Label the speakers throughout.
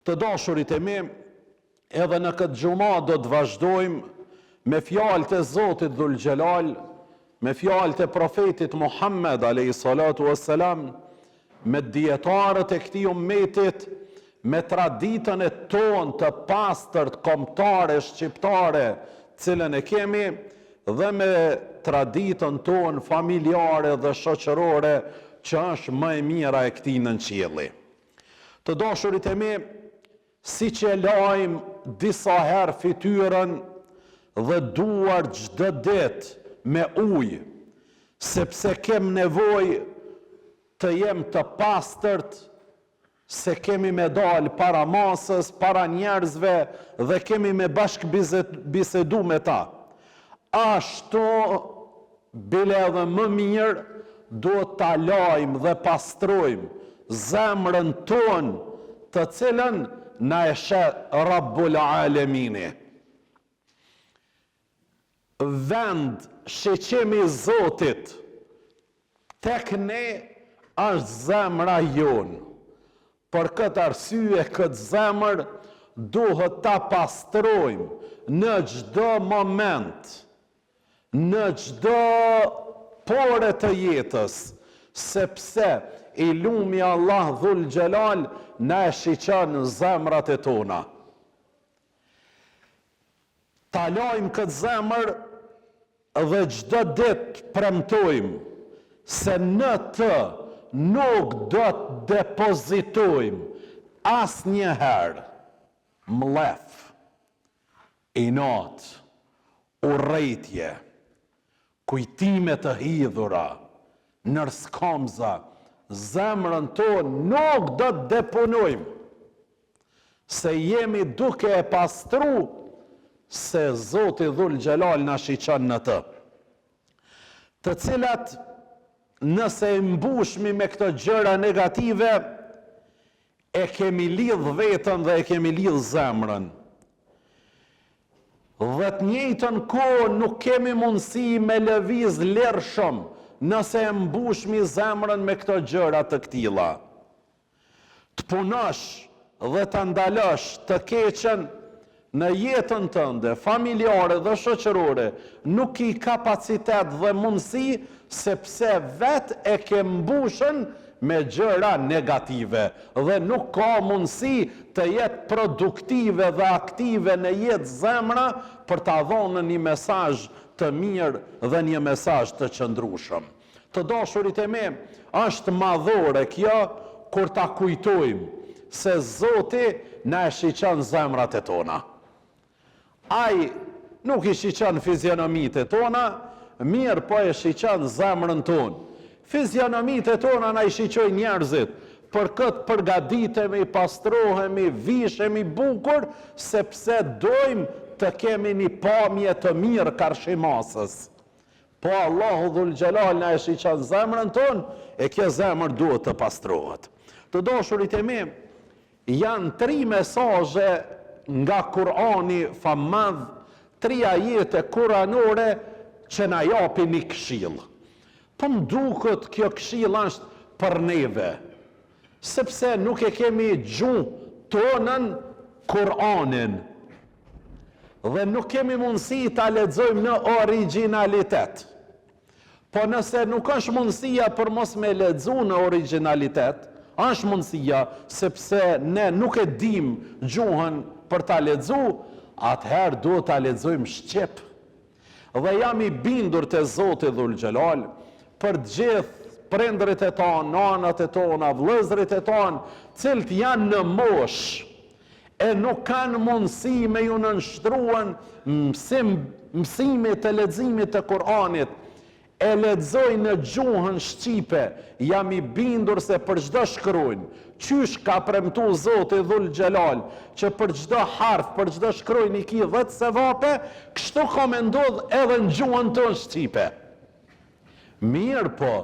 Speaker 1: Të dashurit e mi, edhe në këtë gjuma do të vazhdojmë me fjalët e Zotit Dhul Gjelal, me fjalët e profetit Muhammed a.s. me dietarët e këtij ummetit, me traditën e tonë të pastërt kombëtare shqiptare, cilën e kemi, dhe me traditën tonë familjare dhe shoqërore, që është më e mira e këtij nënqielli. Të dashurit e mi, si që lajmë disa herë fytyrën dhe duar çdo ditë me ujë, sepse kem nevojë të jem të pastërt, se kemi me dalë para masës, para njerëzve dhe kemi me bashkë bisedu me ta. Ashtu bile edhe më mirë do ta lajmë dhe pastrojmë zemrën tonë, të cilën na e sheh Rabbul Alemini. Vend sheqimi Zotit tek ne është zemra jonë. Për këtë arsye, këtë zemër duhet ta pastrojmë në çdo moment, në çdo pore të jetës, sepse i lumi Allah Dhul Gjelal na e shiqon zemrat e tona. Ta lajmë këtë zemër dhe çdo ditë premtojmë se në të nuk do të depozitojmë asnjëherë mlef, inat, urrejtje, kujtime të hidhura, nërskamza. Zemrën tonë nuk do të deponojmë, se jemi duke e pastru, se Zoti Dhul Gjelal na shiqon në të. Të cilat, nëse e mbushmi me këto gjëra negative, e kemi lidh vetën dhe e kemi lidh zemrën. Dhe të njëjtën kohë nuk kemi mundësi me lëviz lirshëm, nëse e mbushmi zemrën me këto gjëra të këtilla. Të punosh dhe të ndalosh të keqen në jetën tënde, familjare dhe shoqërore, nuk i kapacitet dhe mundësi, sepse vet e ke mbushën me gjëra negative dhe nuk ka mundësi të jetë produktive dhe aktive në jetë zemra për ta dhënë një mesazh të mirë dhe një mesazh të qëndrueshëm. Të dashurit e mi, është madhore kjo kur ta kujtojmë se Zoti na e shiqon zemrat e tona. Ai nuk i shiqon fizionomitë tona, mirë po e shiqon zemrën tonë. Fizionomitë tona na i shiqojnë njerëzit, për këtë përgatitemi, pastrohemi, vishemi bukur, sepse dojmë të kemi një pamje të mirë karshimasës. Po Allahu Dhul Gjelal na e shiqon zemrën tonë, e kjo zemër duhet të pastrohet. Të dashurit e mi, janë 3 mesazhe nga Kurani famadh, 3 ajete kuranore që na japin një këshill. Po më duket kjo këshill është për neve, sepse nuk e kemi gjuhë tonën Kur'anin dhe nuk kemi mundësi ta lexojmë në originalitet. Po nëse nuk është mundësia për mos me lexu në originalitet, është mundësia sepse ne nuk e dim gjuhën për ta lexu, atëherë duhet ta lexojmë shqip. Dhe jam i bindur te Zoti Dhul Gjelal për gjithë prindërit e tonë, nanat e tona, vëllezërit e tonë, cilët janë në moshë e nuk kanë mundësi me ju nënshtruan mësimit të leximit të Kur'anit, e lexojnë në gjuhën shqipe, jam i bindur se për çdo shkruajnë, qysh ka premtu Zoti Dhul Gjelal, që për çdo harf, për çdo shkruajnë i ki 10 sevape, kështu ka me ndodh edhe në gjuhën tonë shqipe. Mirë po,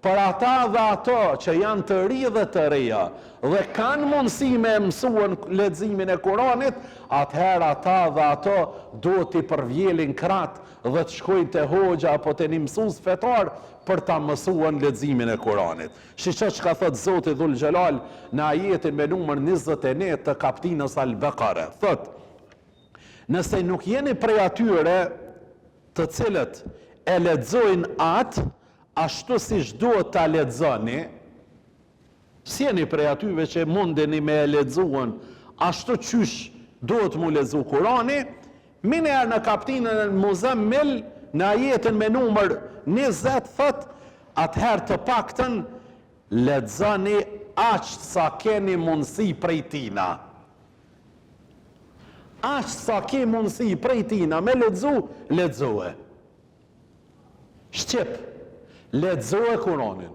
Speaker 1: për ata dhe ato që janë të ri dhe të reja dhe kanë mundësi me mësuan leximin e Kuranit, atëherë ata dhe ato duhet t'i përvjelin kratë dhe të shkojnë te hoxha apo te një mësues fetar për ta mësuan leximin e Kuranit. Shiqo që ka thot Zoti Dhul Xhelal në ajetin me numër 21 të kaptinës Al-Baqara. Thot: nëse nuk jeni prej atyre të cilët e lexojnë atë ashtu siç duhet ta lexoni, si jeni prej atyve që mundeni me e lexuan ashtu qysh duhet mu lexu Kurani, mine erë në kaptinën e Muzammil në ajetin me numër 20 thot: atëherë të paktën lexoni aq sa keni mundësi prej tina. Aq sa ke mundësi prej tina me lexu, lexoje. Shqip, lexoje Kuranin.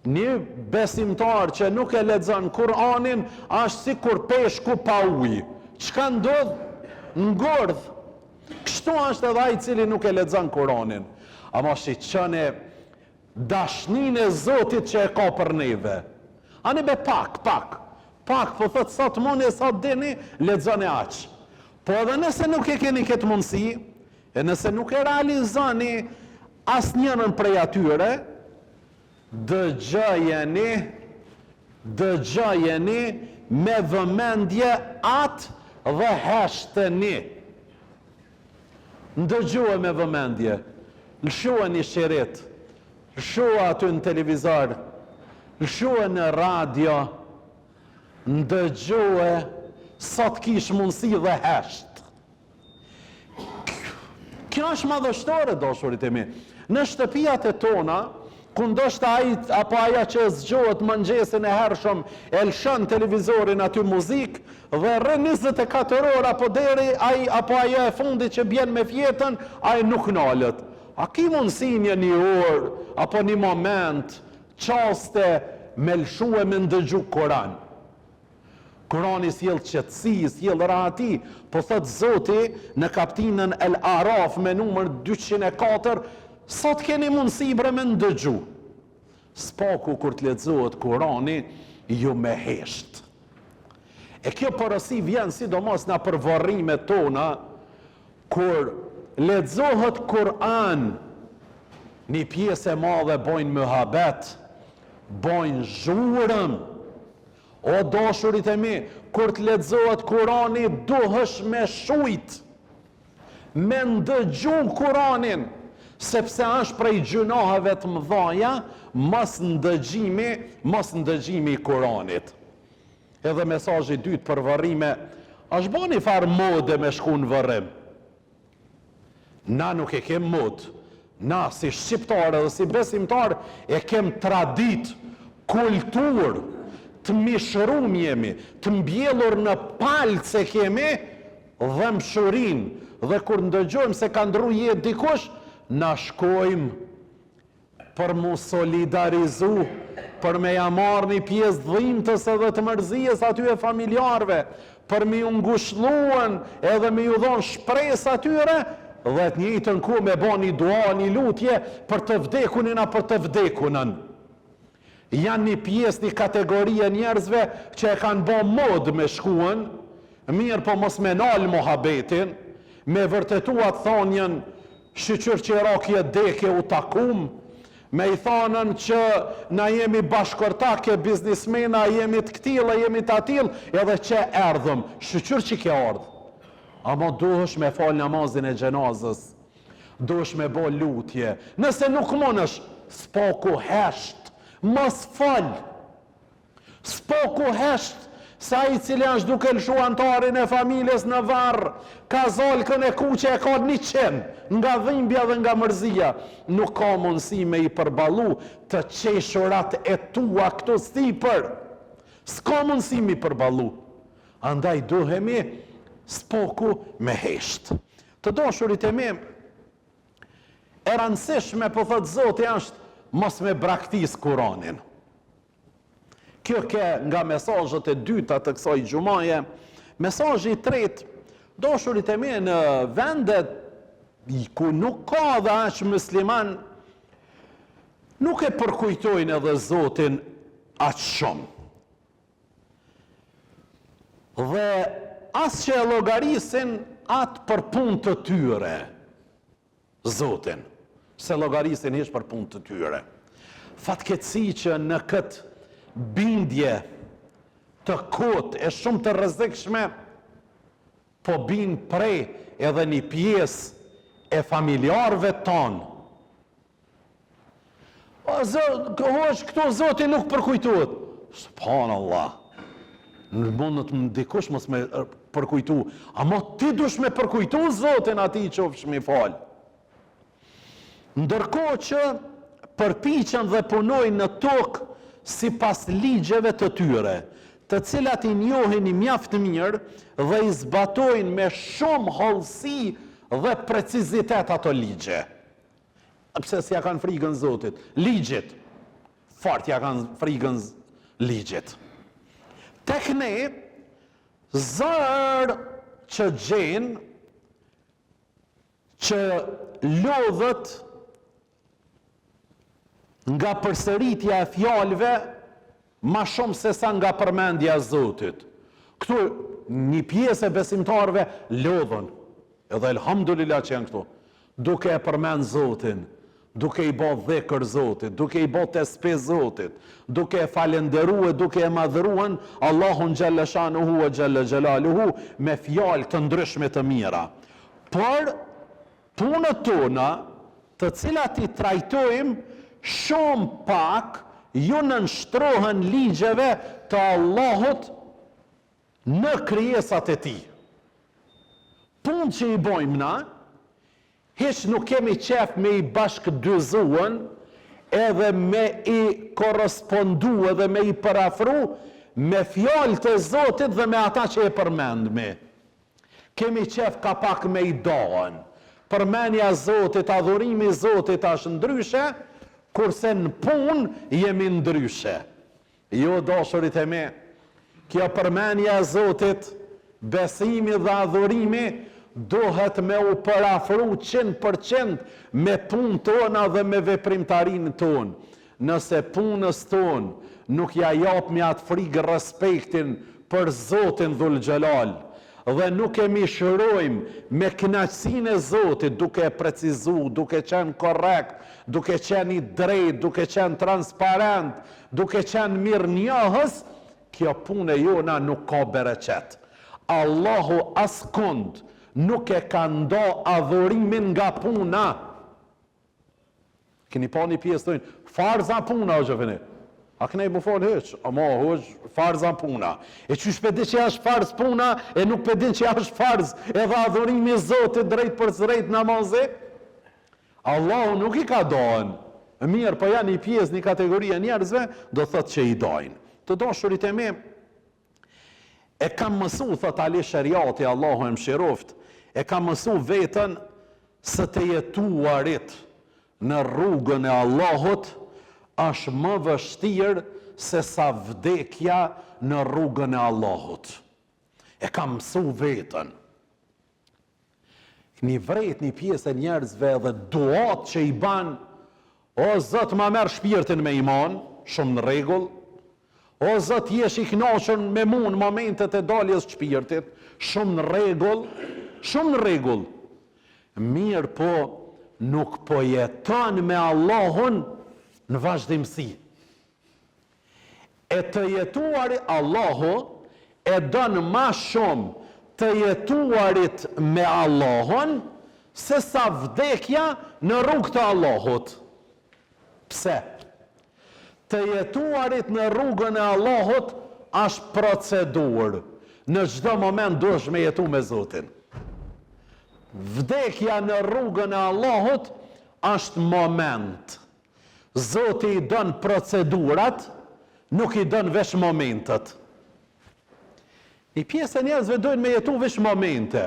Speaker 1: Një besimtar që nuk e lexon Kuranin është si kur peshku pa ujë. Çka ndodh? Ngordh. Kështu është edhe ai i cili nuk e lexon Kuranin. Ama shiqëne dashninë e Zotit që e ka për neve. Ani be pak, po thot sa të mundi, sa të dini, lexoni aq. Po edhe nëse nuk e keni këtë mundësi, e nëse nuk e realizoni asnjërin prej atyre, dëgjojeni me vëmendje atë dhe heshteni. Ndëgjoj me vëmendje, lëshua një shirit, lëshua aty në televizor, lëshua në radio, ndëgjoj sa të kish mundësi dhe hesht. Kjo është madhështore, dashurit e mi. Në shtëpijat e tona, ku ndoshta ai apo aja që zgjohet mëngjesin e hershëm, e lëshon televizorin aty muzik dhe rre 24 orë apo deri ai apo ajo e fundit që bjen me fjetën, ai nuk nalët. A ki mundësi një orë apo një moment qaste me lëshue me ndëgju Kur'an? Kurani sjell qetësi, sjell rahati, po thot Zoti në kaptinën El Araf me numër 204, sot keni mundësi bre me ndëgju. Spaku kur të lexohet Kurani, ju me hesht. E kjo porosi vjen sidomos në përvarrimet tona, kur lexohet Kur'an, një pjesë e madhe bojnë muhabet, bojnë zhurëm. O dashurit e mi, kur të lexohet Kurani, duhesh me shujt, me ndëgju Kuranin, sepse është prej gjunaheve të mëdhaja, mos ndëgjimi i Kuranit. Edhe mesazhi i dytë për varrime, është bën një farë mode me shku në varrim. Na nuk e kem mod. Na si shqiptarë dhe si besimtarë e kem tradit, kulturë, të mishërum jemi, të mbjellur në palë se kemi, dhe mshurin, dhe kur ndëgjojmë se ka ndru jetë dikush, na shkojmë për mu solidarizu, për me ja marrë një pjesë dhimbtës edhe të mërzijes aty e familjarve, për me ju ngushëlluan edhe me ju dhonë shpresë atyre, dhe të njëjtën ku me bo një dua, një lutje për të vdekunin a për të vdekunën. Janë një pjesë, një kategorie njerëzve që e kanë bo mod me shkuen, mirë po mos me nalë mohabetin, me vërtetuat thonjën shqyqyr që Irakje deke u takum, me i thonën që na jemi bashkërtake, biznismena, jemi të këtila, jemi të atil, edhe që erdhëm, shqyqyr që ke ardhë. Amo duhesh me fal namazin e gjenazës, duhesh me bo lutje, nëse nuk monësh, s'poku hesht, mos fal, s'poku hesht, sa i cili është duke lëshu antarin e familjes në varë, ka zalkën e kuqe e ka 100, nga dhimbja dhe nga mërzia, nuk ka mundësi me i përbalu të qeshurat e tua këto stipër, s'ka mundësi me i përbalu, andaj duhemi s'poku me hesht. Të dashurit e mi, e rëndësishme, po thot Zoti, është mos me braktis Kuranin. Kjo ke nga mesazhet e dyta të kësaj gjumaje. Mesazhi i tretë, dashurit e mi, në vendet ku nuk ka dhe është musliman, nuk e përkujtojnë edhe Zotin aq shumë. Dhe as që e llogarisin atë për punë të tyre, Zotin, se llogarisin hiç për punë të tyre. Fatkeqësi që në këtë bindje të kotë e shumë të rrezikshme, po bin prej edhe një pjesë e familjarëve tonë. Këto Zoti nuk përkujtohet. Subhanallah. Në mundët më dikush mos me përkujtu, ama ti dush me përkujtu Zotin ati që ofsh mi falë. Ndërkohë që përpiqen dhe punojnë në tokë si pas ligjeve të tyre, të cilat I njohin I mjaft mirë dhe I zbatojnë me shumë hollësi dhe precizitet ato ligje. Pse si ja kanë frikën Zotit? Ligjit. Fort ja kanë frikën ligjit. Tek ne, zërë që gjenë, që lodhët nga përsëritja e fjalëve, ma shumë se sa nga përmendja e Zotit. Këtu një pjesë e besimtarëve lodhën, edhe elhamdulillah që janë këtu, duke e përmend Zotin, duke I bë dhikr Zotit, duke I bë tesbih Zotit, duke e falenderuar, duke e madhëruar Allahun xhalla shanuhu wa xhalla xjalaluhu me fjalë të ndryshme të mira. Por punët tona, të cilat I trajtojmë shumë pak, ju nënshtrohen ligjeve të Allahut në krijesat e Tij. Punë që I bojmë na, hiç nuk kemi qef me I bashkëdyzuan, edhe me I korrespondu edhe me I parafru me fjalë të Zotit dhe me ata që e përmendmi. Kemi qef ka pak me I doën. Përmendja e Zotit, adhurimi I Zotit është ndryshe, kurse në punë jemi ndryshe. Jo dashurit e me, kjo përmendja e Zotit, besimi dhe adhurimi, dohet me u parafru 100% me punë tona dhe me veprimtarinë tonë. Nëse punës tonë nuk ja jap me atë frikë respektin për Zotin Dhul Xhelal, dhe nuk e mishërojmë me kënaqësinë e Zotit, duke e precizu, duke qenë korrekt, duke qenë I drejt, duke qenë transparent, duke qenë mirënjohës, kjo punë e jona nuk ka bereqet. Allahu askund nuk e ka ndo adhurimin nga puna. Keni pa një pjesë të tojnë, farza puna o gjëfini. A këne I më falë heq, ama është farza puna. E qysh pëdi që është farz puna, e nuk pëdi që është farz edhe adhurimi I Zotit drejt për drejt namazi. Allahu nuk I ka dojnë. Mirë, po janë një pjesë, një kategoria njerëzve, do thot që I dojnë. Të dashurit e me, e kam mësu, thot Ali Shariati, Allahu e mshiroft, e kam mësu vetën së të jetuarit në rrugën e Allahut, është më vështirë se sa vdekja në rrugën e Allahut. E kam mësu vetën. Një vrejt një pjesë e njerëzve dhe duat që I ban, o Zot ma merë shpirtin me iman, shumë në regull, o Zot jesh I kënaqur me mu në momentet e daljes shpirtit, shumë në regull. Mirë po, nuk po jeton me Allahun në vazhdimsi. E të jetuari Allahu e don ma shumë të jetuarit me Allahun se sa vdekja në rrugë të Allahut. Pse? Të jetuarit në rrugën e Allahut është procedurë. Në çdo moment duhesh me jetu me Zotin. Vdekja në rrugën e Allahut është moment. Zoti I don procedurat, nuk I don veç momentet. Një pjesë e njerëzve dojnë me jetu veç momente.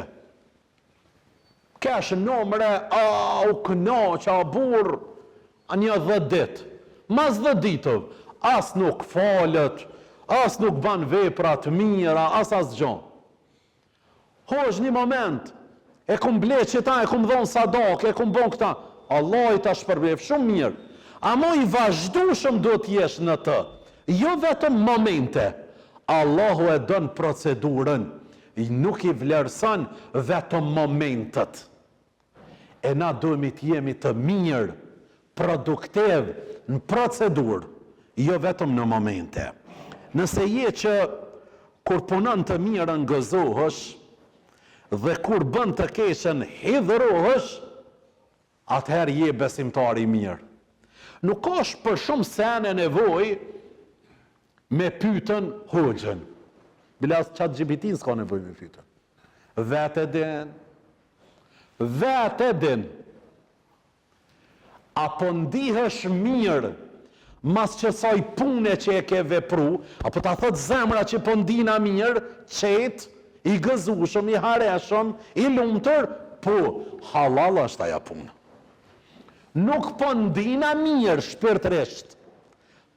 Speaker 1: Kesh numre, u kënaq, a burr, a një 10 ditë. Mas 10 ditëv, as nuk falet, as nuk ban vepra të mira, as gjë. Hosh një moment, e kum ble qëta, e kum dhon sadak, e kum bon këta. Allah I ta shpërblef shumë mirë. Amo i vazhdueshëm do t'jesh në të, jo vetëm momente. Allahu e don procedurën, nuk i vlerëson vetëm momentet. E na duhemi të jemi të mirë, produktiv në procedurë, jo vetëm në momente. Nëse je që kur punon të mirën gëzohesh dhe kur bën të keqen hidhrohesh, atëherë je besimtar i mirë. Nuk është për shumë sene nevojë me pyetën hoxhën. Bilas ChatGPT s'ka nevojë me pyetën. Vetë din. Apo ndihesh mirë mas qësaj pune që e ke vepru, apo ta thot zemra që po ndina mirë, qetë, i gëzushëm, i hareshëm, i lumëtër, po halal është aja punë. Nuk po ndina mirë shpirtërisht,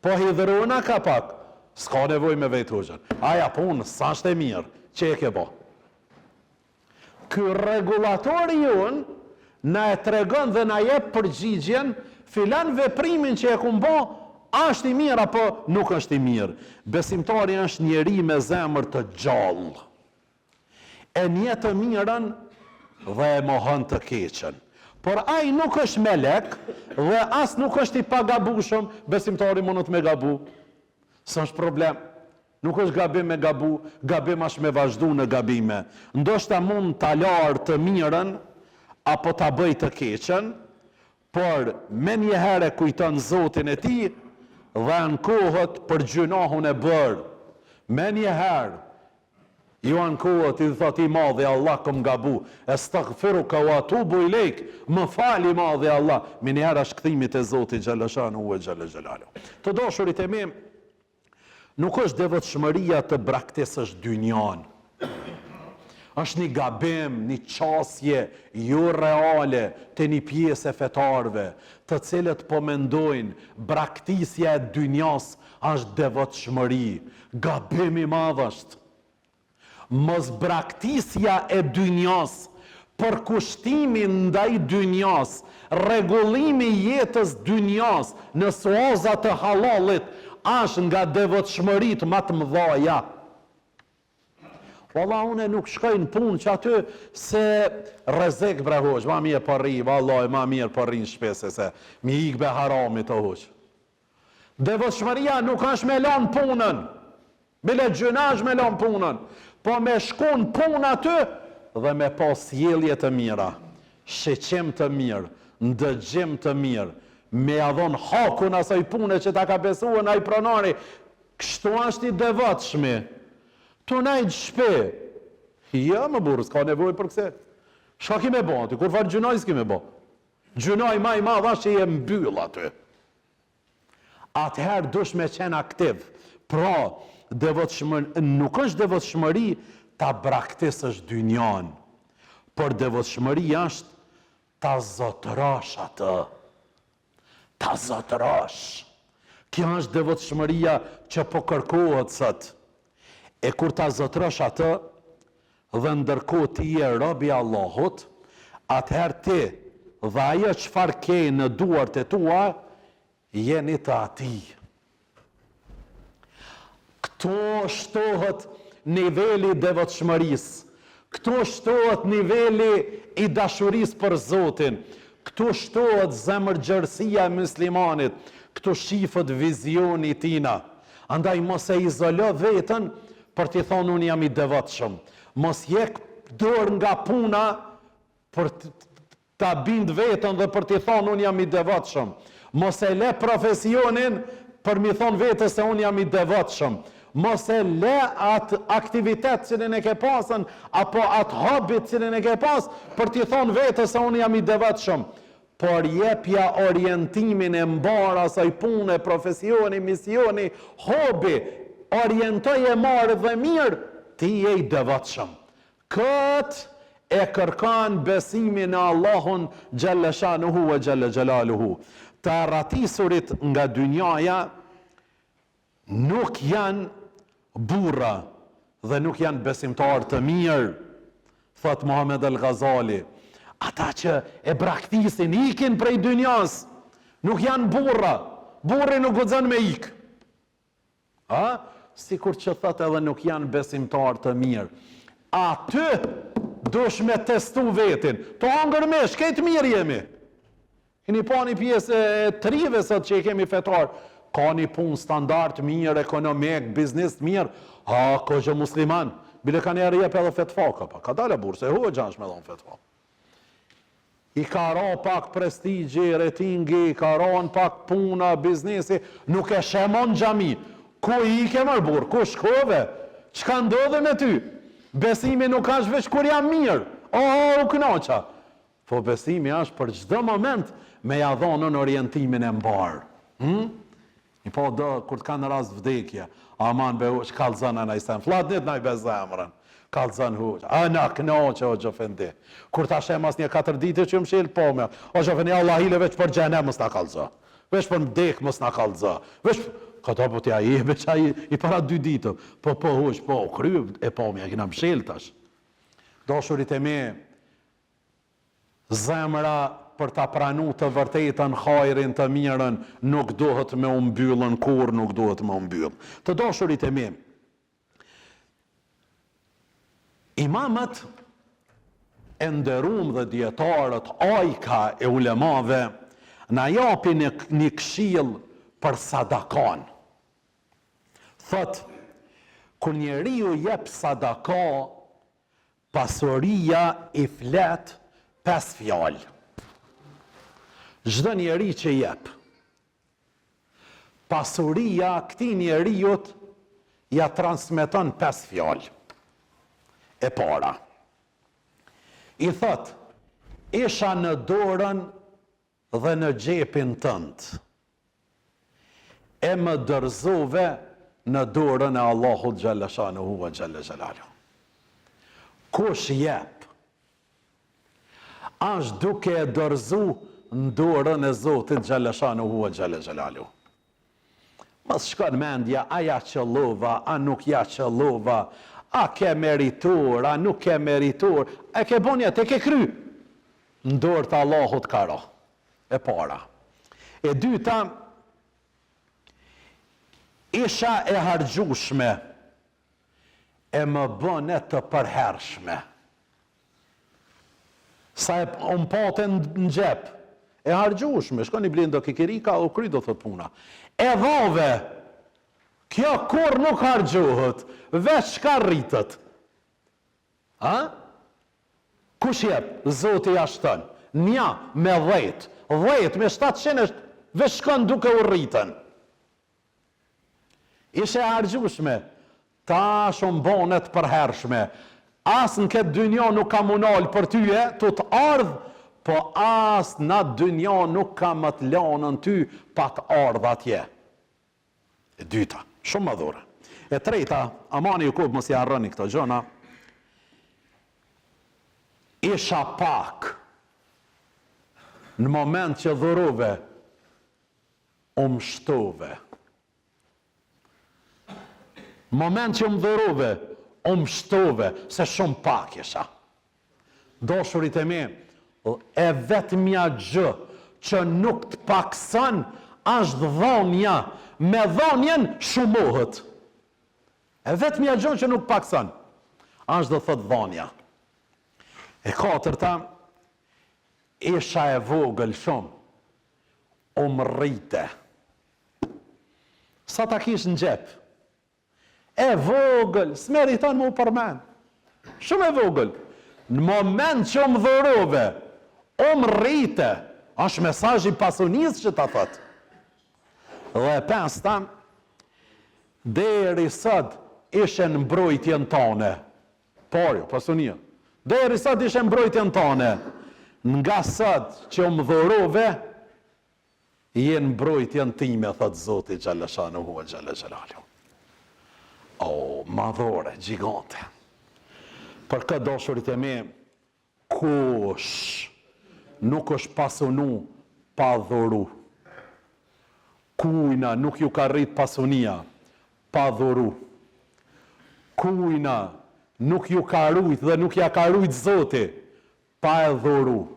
Speaker 1: po hidhrona ka pak, s'ka nevoj me vetë hoxhën. Aja punë, sa është e mirë, që e ke bo. Ky regulatori jonë na e tregon dhe na jep përgjigjen, filan veprimin që e kumbo, është i mirë apo nuk është i mirë. Besimtari është njeri me zemër të gjallë. E nje të mirën dhe e mohon të keqen. Por ai nuk është melek dhe as nuk është i pagabushëm, besimtari mund të me gabu. S'është problem. Nuk është gabim me gabu, gabim është me vazhdu në gabime. Ndoshta mund të larë të mirën apo të bëj të keqen, por me njëherë kujton Zotin e ti dhe në kohët për gjunahun e bërë. Me njëherë, ju në kohët i thot i madhe Allah këm gabu, estaghfiruka wa atubu ilejk, më fali madhe Allah. Me njëherë është këthimit e Zotit Gjellëshanu e Gjellë. Të dashurit e mi, nuk është devotshmëria të braktisësh dynjan. Është një gabim, një qasje, jo reale të një pjesë e fetarve, të cilët po mendojnë braktisja e dynjas është devotshmëri. Gabim i madh është. Mos braktisja e dynjas, përkushtimi ndaj dynjas, rregullimi i jetës dynjas në suaza të halalit është nga devotshmëritë më të mëdha. Valla une nuk shkoj në punë që aty se rrezik bre hoq, ma mirë për ri, vallaj, ma mirë për ri në shpese se mi ikbe haramit të hoq. Devotshmëria nuk është me lanë punën, bile gjëna është me lanë punën, po me shku në punë aty dhe me pas sjellje të mira, sheqim të mirë, ndëgjim të mirë, me adhon hakun asaj pune që ta ka besuar ai pronari, kështu është i devotshmi. Tu najtë shpe. Ja, më burë, s'ka nevoj për këse. Shka ki me bo aty? Kur farë gjunaj s'ki me bo? Gjunaj ma i madha që i e mbyll aty. Atëherë dush me qenë aktiv. Pra, nuk është devotshmëri ta braktisësh dynjan, por devotshmëri është ta zotërosh atë. Ta zotërosh. Kjo është devotshmëria që po kërkohet sot. E kur ta zotërosh atë, dhe ndërkohë ti je robi Allahut, atëherë ti dhe ajo çfarë ke në duart e tua, jeni të atij. Këto shtohet niveli devotshmërisë, këto shtohet niveli i dashurisë për Zotin, këto shtohet zemërgjërsia e muslimanit, këto shifët vizioni tina. Andaj mos e izolo veten për t'i thonë unë jam i devotshëm. Mos jek dorë nga puna për t'a bind vetën dhe për t'i thonë unë jam i devotshëm. Mos e le profesionin për mi thonë vetës se unë jam i devotshëm. Mos e le atë aktivitet cilin e ke pasën, apo atë hobit cilin e ke pasë, për t'i thonë vetës se unë jam i devotshëm. Por jepja orientimin e mbar asaj pune, profesioni, misioni, hobi, orientoj e marë dhe mirë, ti je i devotshëm. Këtë e kërkan besimin e Allahun Gjellëshanuhu e Gjellëgjelaluhu. Të arratisurit nga dynjaja nuk janë burra dhe nuk janë besimtar të mirë, thot Muhammed el-Ghazali. Ata që e braktisin, ikin prej dynjas, Nuk janë burra. Burri nuk guxon me ik. Sikur që thot edhe nuk janë besimtar të mirë. Aty dush me testu vetin. To hangër me, shkejt mirë jemi. Keni pa një pjesë e trive sot që i kemi fetar. Ka një punë standard mirë, ekonomik, biznis mirë. Ko që musliman. Bile ka një rjep edhe fetfa ka dalë burë, se hu e gjansh me dhonë fetfa. I ka ra pak prestigji, retingi, i ka ra në pak puna, biznesi, nuk e shemon gjami. Ku i ke mërë burë, ku shkove, qka ndodhe me ty? Besimi nuk është veç kur jam mirë, u knoqa. Po besimi është për çdo moment me ja dhonën orientimin e mbarë. I po do, kur të kanë rast vdekje, aman be huq, kalzën e najsen, flatnit na i be zemrën. Kalzën huq, na knoqe o gjofendi. Kur ta shem as një 4 ditë që më shilë po me, o gjofendi, Allah hile veç për gjene mës na kalzë. Veç për mdek mës na kalzë. Veç, këto po t'ja i, veç a i para 2 ditë. Po huq, po kry, e po me, kina më shilë tash. Doshurit e me, zemra për ta pranu të vërtetën, hajrin të mirën, nuk duhet me umbyllën, kur nuk duhet me umbyllën. Të doshurit e me, imamët e nderum dhe djetarët, ajka e ulemave, na japin një këshill për sadakan. Thot, kur njeriu jep sadaka, pasuria i flet 5 fjalë. Çdo njeri që jep, pasuria këtij njeriut ja transmeton 5 fjalë. E para. I thot, isha në dorën dhe në gjepin tënd. E më dërzove në dorën e Allahut xhallashanuhu ve xhallaxhalalu. Kush jep, është duke e dërzu në dorën e Zotit xhallashanuhu ve xhallaxhalalu. Mos shkon mendja, a ja qëllova, a nuk ja qëllova, a ke meritur, a nuk ke meritur, e ke bonjet, e ke kry. Në dorë të Allahut ka ra. E para. E dyta, isha e hargjushme, e më bëne të përhershme. Sa e më pate në gjep, e hargjushme, shko një blindo kikirika, u kry do thot puna. E dhove, kjo kur nuk hargjohet, veç ka rritët. Kush jep? Zoti jashtën. Nja me 10, 10 me 700 veç shkon duke u rritën. Ishe hargjushme, ta shumë bonet përhershme. As në këtë dynja nuk ka munal për tyje, të të ardhë, po as në dynja nuk ka më të lanën ty, pa të ardhë atje. E dyta, shumë më dhurë. E treta, amani ju kubë mos i arrëni këto gjona, isha pak, në moment që dhuruve, mshtove. Moment që më dhuruve, mshtove, se shumë pak isha. Doshurit e me, e vetëmja gjë që nuk të paksan, është dhonja, me dhonjen shumohet. E vetëmja gjë që nuk paksan, është dhe thët dhonja. E katërta, isha e vogël shumë, më rrite. Sa ta kish në gjep? E vogël, s'meriton më u përmen. Shumë e vogël. Në moment që më dhurove, më rrite, është mesazh i pasunis që ta thot. Dhe pesta, deri sot ishe në mbrojtjen tone. Porjo, pasunia. Deri sot ishe në mbrojtjen tone. Nga sot që më dhurove, jenë mbrojtjen time, thot Zoti xhallashanuhu ve xhallaxhalalu. Madhore, gjigante. Për këtë doshurit e me, kush nuk është pasunu pa dhuru. Kujna nuk ju ka rrit pasunia pa dhuru. Kujna nuk ju ka rujt dhe nuk ja ka rujt Zoti pa e dhuru.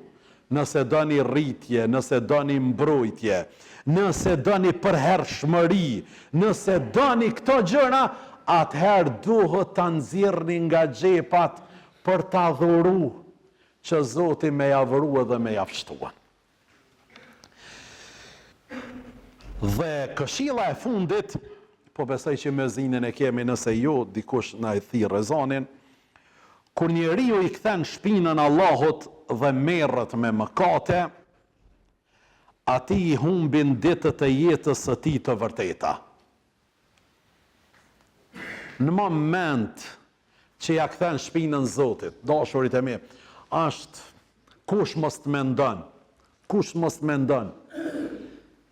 Speaker 1: nëse doni rritje, nëse doni mbrojtje, nëse doni përhershmëri, nëse doni këto gjëra, atëherë duhet ta nxjerrni nga xhepat për ta dhuru që Zoti me javërua dhe me javështuan. Dhe këshilla e fundit, po besoj që me zinën e kemi, nëse jo, dikush na i thirrë rezonin, kur njeriu i kthen shpinën Allahut dhe merret me mëkate, ati i humbin ditët e jetës së tij të vërteta. Në moment që ja kthen shpinën Zotit, dashurit e mi, kush mos të mendon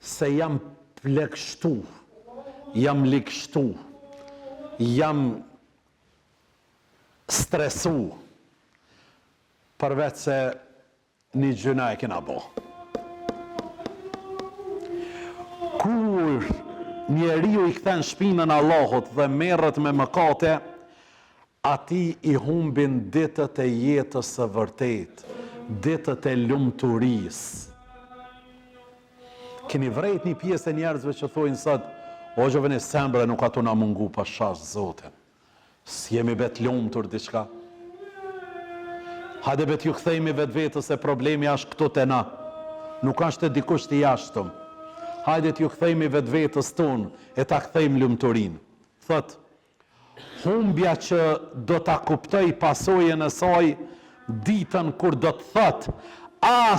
Speaker 1: se jam plekshtu, jam likshtu, jam stresu, përveç se një gjëna e kena bo. Kur njeriu i kthen shpinën Allahut dhe merret me mëkate, ati i humbin ditët e jetës së vërtet, ditët e lumturisë. Keni vrejt një pjesë e njerëzve që thojnë sot, o gjëve një sembre nuk ato na mungu pa shash Zotin. S'jemi bet lumtur diçka. Hajde bet ju kthejmi vetë vetës se problemi është këtu te na. Nuk është e dikush të jashtëm. Hajde t'ju kthejmi vetë vetës tonë e ta kthejmë lumturin. Thot, humbja që do ta kuptoj pasojën e saj ditën kur do të thot,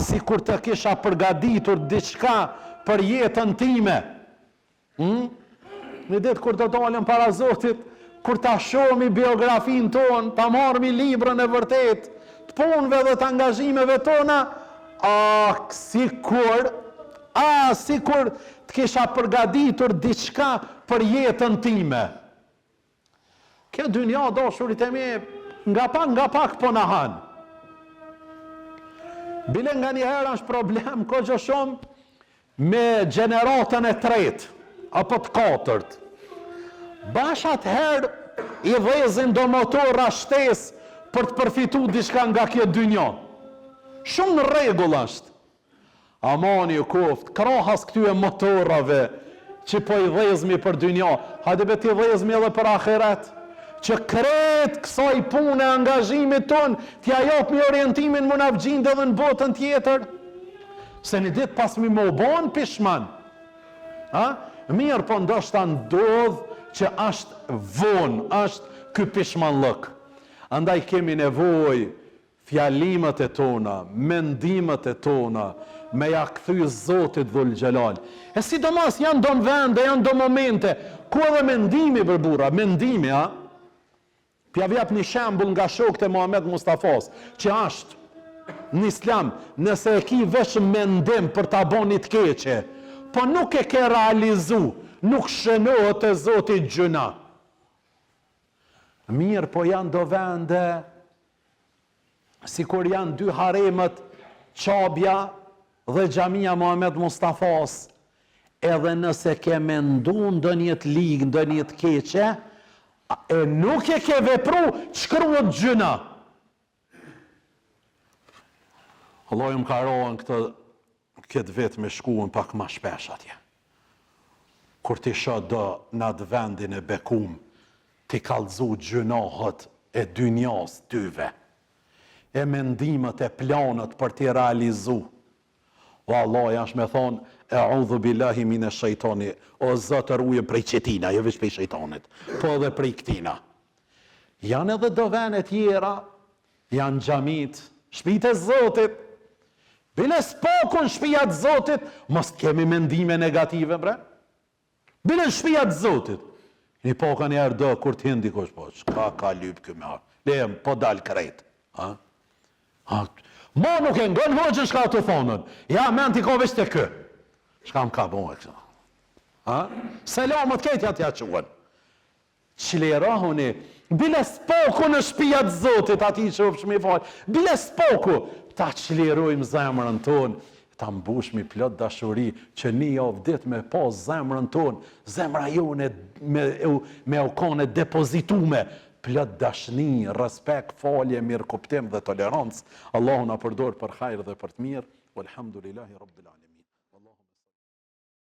Speaker 1: si kur të kisha përgatitur diçka për jetën time. Në ditë kur do dalëm para Zotit, kur ta shohim biografin tonë, ta marrim librën e vërtet, të punëve dhe të angazhimeve tona, sikur të kisha përgatitur diçka për jetën time. Kjo dynja, dashurit e mi, nga pak po na han. Bile nga një herë është problem, ko gjë shumë, me gjeneratën e tretë, apo të katërt. Bashat herë i dhezin do motora shtes për të përfitu diçka nga kjo dynja. Shumë në rregull është. Amani u koft, krahas këtyre motorave që po i dhezmi për dynja, hajde be t'i dhezmi edhe për ahiret, që kretë kësaj punë e angazhimit ton, t'ja japmi orientimin më navgjinde dhe në botën tjetër, se një ditë pas mi më bon pishman. Mirë, po ndoshta ndodh që është vonë, është ky pishmanllëk. Andaj kemi nevojë fjalimet e tona, mendimet e tona, me ja kthy Zotit Dhul Xhelal. E sidomos janë do vende, janë do momente, ku edhe mendimi bërbura, mendimi, Pja vjap një shembull nga shokët e Muhammed Mustafas, që është në Islam, nëse e ki vesh mendim për ta boni të keqe, po nuk e ke realizu, nuk shënohet e Zotit gjëna. Mirë, po janë do vende, si kur janë dy haremet, Qabja dhe Xhamia Muhammed Mustafas, edhe nëse ke mendu ndë njët ligë, ndë njët keqe, e nuk e ke vepru, shkruhet gjëna. Allah ju më karohen këtë vetë me shkuën pak ma shpesh atje. Kur ti shë do në atë vendin e bekum, ti kallëzu gjënohët e dynjas tyve, e mendimet e planët për ti realizu. O Allah, jash me thonë, e'udhu billahi mine shejtani, o Zotër ujëm prej qetina, jo veç prej shejtanit, po edhe prej këtina. Janë edhe do vene tjera, janë xhamit, shtëpitë e Zotit, bile s'pokun shtëpia të Zotit, mos kemi mendime negative, bre. Bile shtëpia të Zotit, një poka njerë do, kur t'hin dikush, po, çka ka lyp këmë arë, lejem, po dal krejt. Ma nuk e ngon hoxhën shka të thonën. Ja, men t'i ka veç të kë. Shka më ka bojë kësa. Selamat ketja t'ja quen. Qlerahuni, bile s'poku në shpia të Zotit, ati që ufshmi falë. Bile s'poku, ta qlerojmë zemrën tonë, ta mbushmi plot dashuri, që një avdit me pas zemrën tonë, zemra jone me u kone depozitume, plot dashni, respekt, falje, mirëkuptim dhe tolerancë. Allahu na përdor për hajër dhe për të mirë. Walhamdulillahi rabbil alamin.